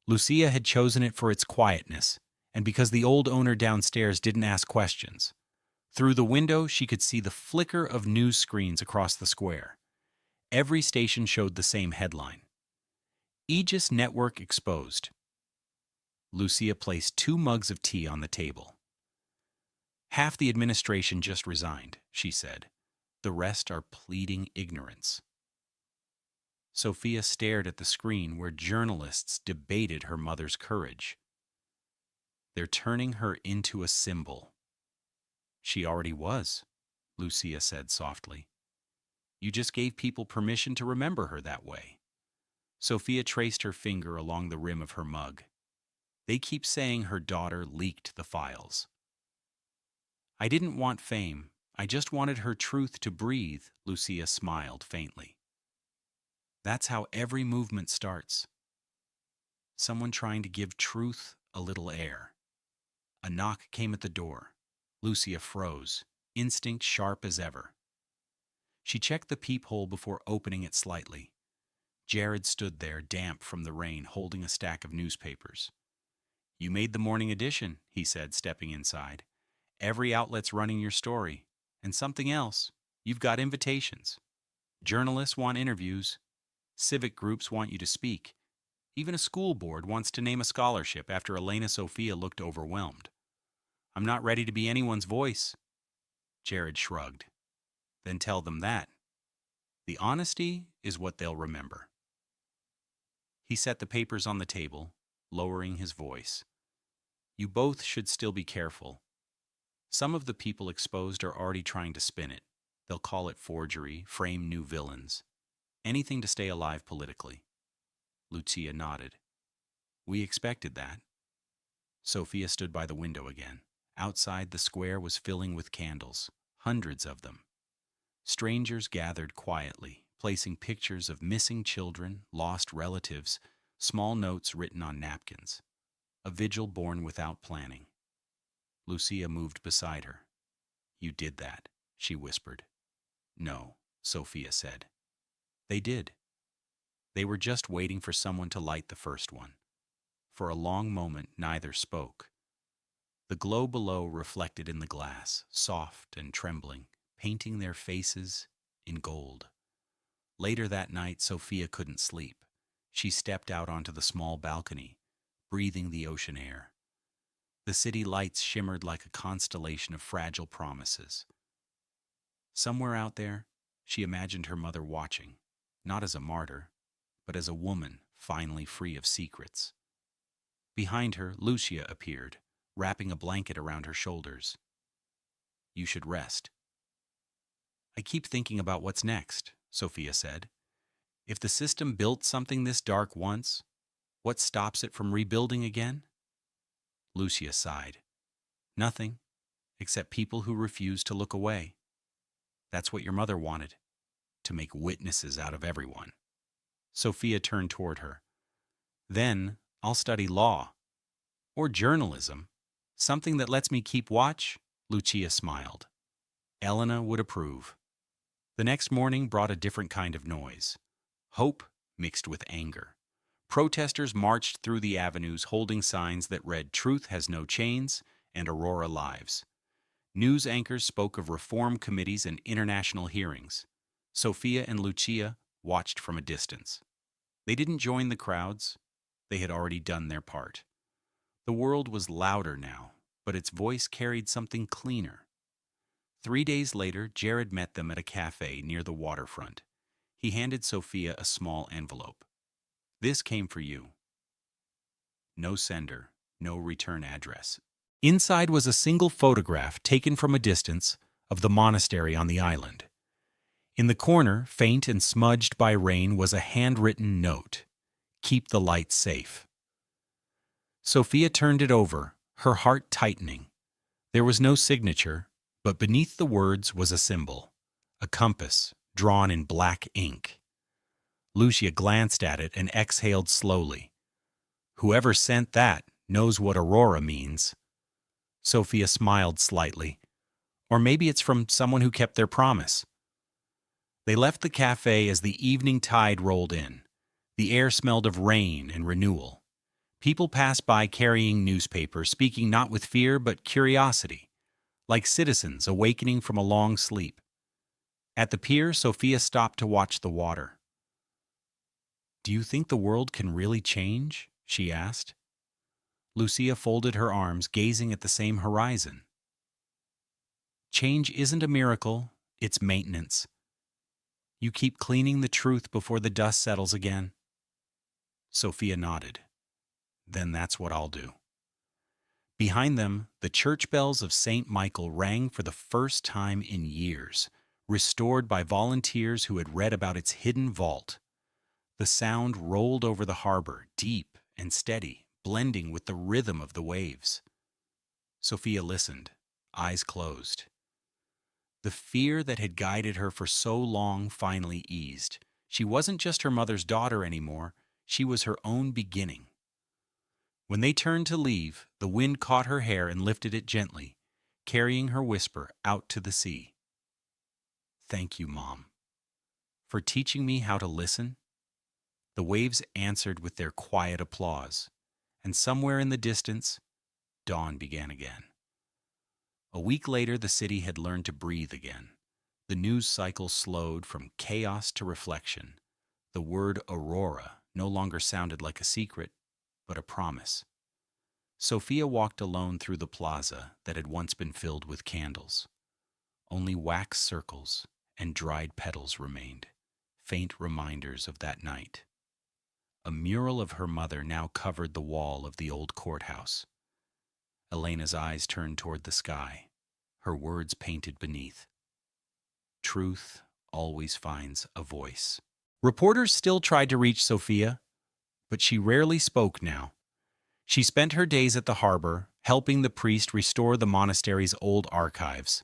Lucia had chosen it for its quietness, and because the old owner downstairs didn't ask questions. Through the window, she could see the flicker of news screens across the square. Every station showed the same headline. Aegis Network exposed. Lucia placed 2 mugs of tea on the table. Half the administration just resigned, she said. The rest are pleading ignorance. Sophia stared at the screen where journalists debated her mother's courage. They're turning her into a symbol. She already was, Lucia said softly. You just gave people permission to remember her that way. Sophia traced her finger along the rim of her mug. They keep saying her daughter leaked the files. I didn't want fame. I just wanted her truth to breathe, Lucia smiled faintly. That's how every movement starts. Someone trying to give truth a little air. A knock came at the door. Lucia froze, instinct sharp as ever. She checked the peephole before opening it slightly. Jared stood there, damp from the rain, holding a stack of newspapers. You made the morning edition, he said, stepping inside. Every outlet's running your story. And something else, you've got invitations. Journalists want interviews. Civic groups want you to speak. Even a school board wants to name a scholarship after Elena Sophia looked overwhelmed. I'm not ready to be anyone's voice. Jared shrugged. Then tell them that. The honesty is what they'll remember. He set the papers on the table, lowering his voice. You both should still be careful. Some of the people exposed are already trying to spin it. They'll call it forgery, frame new villains. Anything to stay alive politically. Lucia nodded. We expected that. Sophia stood by the window again. Outside, the square was filling with candles, hundreds of them. Strangers gathered quietly, placing pictures of missing children, lost relatives, small notes written on napkins. A vigil born without planning. Lucia moved beside her. You did that, she whispered. No, Sophia said. They did. They were just waiting for someone to light the first one. For a long moment, neither spoke. The glow below reflected in the glass, soft and trembling, painting their faces in gold. Later that night, Sophia couldn't sleep. She stepped out onto the small balcony, breathing the ocean air. The city lights shimmered like a constellation of fragile promises. Somewhere out there, she imagined her mother watching, not as a martyr, but as a woman finally free of secrets. Behind her, Lucia appeared, wrapping a blanket around her shoulders. You should rest. I keep thinking about what's next, Sophia said. If the system built something this dark once, what stops it from rebuilding again? Lucia sighed. Nothing, except people who refuse to look away. That's what your mother wanted, to make witnesses out of everyone. Sophia turned toward her. Then I'll study law. Or journalism. Something that lets me keep watch, Lucia smiled. Elena would approve. The next morning brought a different kind of noise. Hope mixed with anger. Protesters marched through the avenues holding signs that read "Truth has no chains" and "Aurora lives." News anchors spoke of reform committees and international hearings. Sophia and Lucia watched from a distance. They didn't join the crowds. They had already done their part. The world was louder now, but its voice carried something cleaner. 3 days later, Jared met them at a cafe near the waterfront. He handed Sophia a small envelope. This came for you. No sender, no return address. Inside was a single photograph taken from a distance of the monastery on the island. In the corner, faint and smudged by rain, was a handwritten note. Keep the light safe. Sophia turned it over, her heart tightening. There was no signature, but beneath the words was a symbol, a compass drawn in black ink. Lucia glanced at it and exhaled slowly. Whoever sent that knows what Aurora means. Sophia smiled slightly. Or maybe it's from someone who kept their promise. They left the cafe as the evening tide rolled in. The air smelled of rain and renewal. People passed by carrying newspapers, speaking not with fear but curiosity, like citizens awakening from a long sleep. At the pier, Sophia stopped to watch the water. Do you think the world can really change? She asked. Lucia folded her arms, gazing at the same horizon. Change isn't a miracle, it's maintenance. You keep cleaning the truth before the dust settles again. Sophia nodded. Then that's what I'll do. Behind them, the church bells of St. Michael rang for the first time in years, restored by volunteers who had read about its hidden vault. The sound rolled over the harbor, deep and steady, blending with the rhythm of the waves. Sophia listened, eyes closed. The fear that had guided her for so long finally eased. She wasn't just her mother's daughter anymore, she was her own beginning. When they turned to leave, the wind caught her hair and lifted it gently, carrying her whisper out to the sea. Thank you, Mom, for teaching me how to listen. The waves answered with their quiet applause, and somewhere in the distance, dawn began again. A week later, the city had learned to breathe again. The news cycle slowed from chaos to reflection. The word Aurora no longer sounded like a secret, but a promise. Sophia walked alone through the plaza that had once been filled with candles. Only wax circles and dried petals remained, faint reminders of that night. A mural of her mother now covered the wall of the old courthouse. Elena's eyes turned toward the sky, her words painted beneath. Truth always finds a voice. Reporters still tried to reach Sophia, but she rarely spoke now. She spent her days at the harbor, helping the priest restore the monastery's old archives.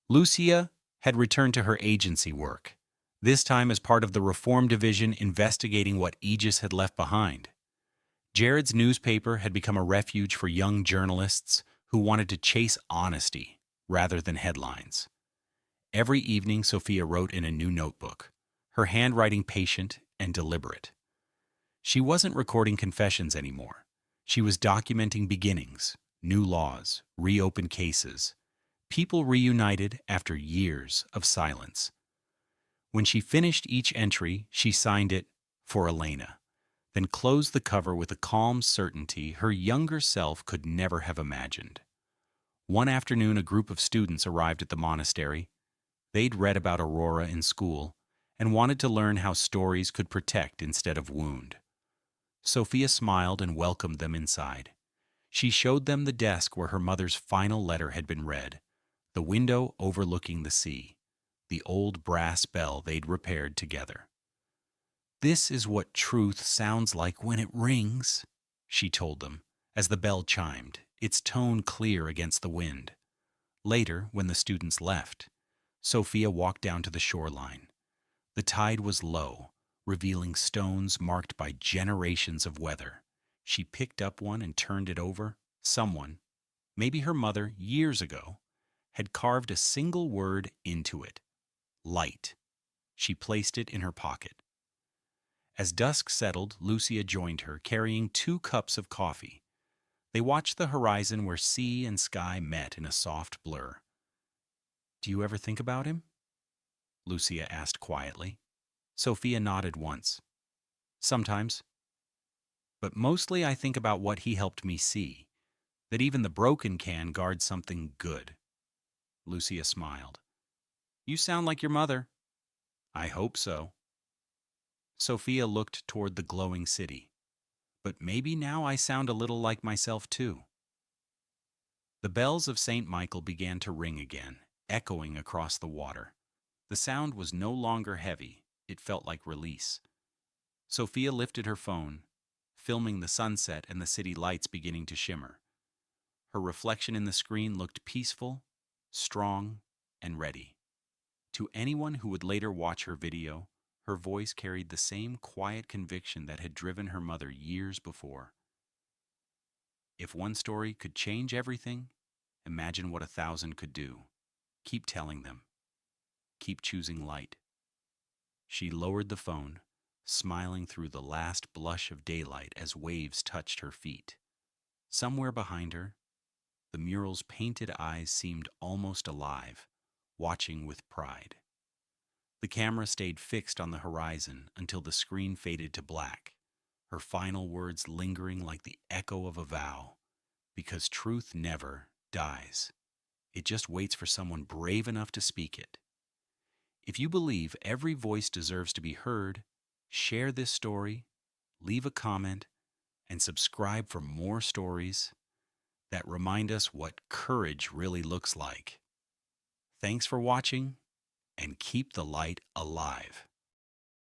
Lucia had returned to her agency work, this time as part of the reform division investigating what Aegis had left behind. Jared's newspaper had become a refuge for young journalists who wanted to chase honesty rather than headlines. Every evening, Sophia wrote in a new notebook, her handwriting patient and deliberate. She wasn't recording confessions anymore. She was documenting beginnings, new laws, reopened cases, people reunited after years of silence. When she finished each entry, she signed it for Elena, then closed the cover with a calm certainty her younger self could never have imagined. One afternoon, a group of students arrived at the monastery. They'd read about Aurora in school and wanted to learn how stories could protect instead of wound. Sophia smiled and welcomed them inside. She showed them the desk where her mother's final letter had been read, the window overlooking the sea, the old brass bell they'd repaired together. "This is what truth sounds like when it rings," she told them, as the bell chimed, its tone clear against the wind. Later, when the students left, Sophia walked down to the shoreline. The tide was low, revealing stones marked by generations of weather. She picked up one and turned it over. Someone, maybe her mother years ago, had carved a single word into it: light. She placed it in her pocket. As dusk settled, Lucia joined her, carrying 2 cups of coffee. They watched the horizon where sea and sky met in a soft blur. "Do you ever think about him?" Lucia asked quietly. Sophia nodded once. "Sometimes. But mostly I think about what he helped me see, that even the broken can guard something good." Lucia smiled. "You sound like your mother." "I hope so." Sophia looked toward the glowing city. "But maybe now I sound a little like myself too." The bells of St. Michael began to ring again, echoing across the water. The sound was no longer heavy. It felt like release. Sophia lifted her phone, filming the sunset and the city lights beginning to shimmer. Her reflection in the screen looked peaceful, strong, and ready. To anyone who would later watch her video, her voice carried the same quiet conviction that had driven her mother years before. If one story could change everything, imagine what 1,000 could do. Keep telling them. Keep choosing light. She lowered the phone, smiling through the last blush of daylight as waves touched her feet. Somewhere behind her, the mural's painted eyes seemed almost alive, watching with pride. The camera stayed fixed on the horizon until the screen faded to black, her final words lingering like the echo of a vow, because truth never dies. It just waits for someone brave enough to speak it. If you believe every voice deserves to be heard, share this story, leave a comment, and subscribe for more stories that remind us what courage really looks like. Thanks for watching, and keep the light alive.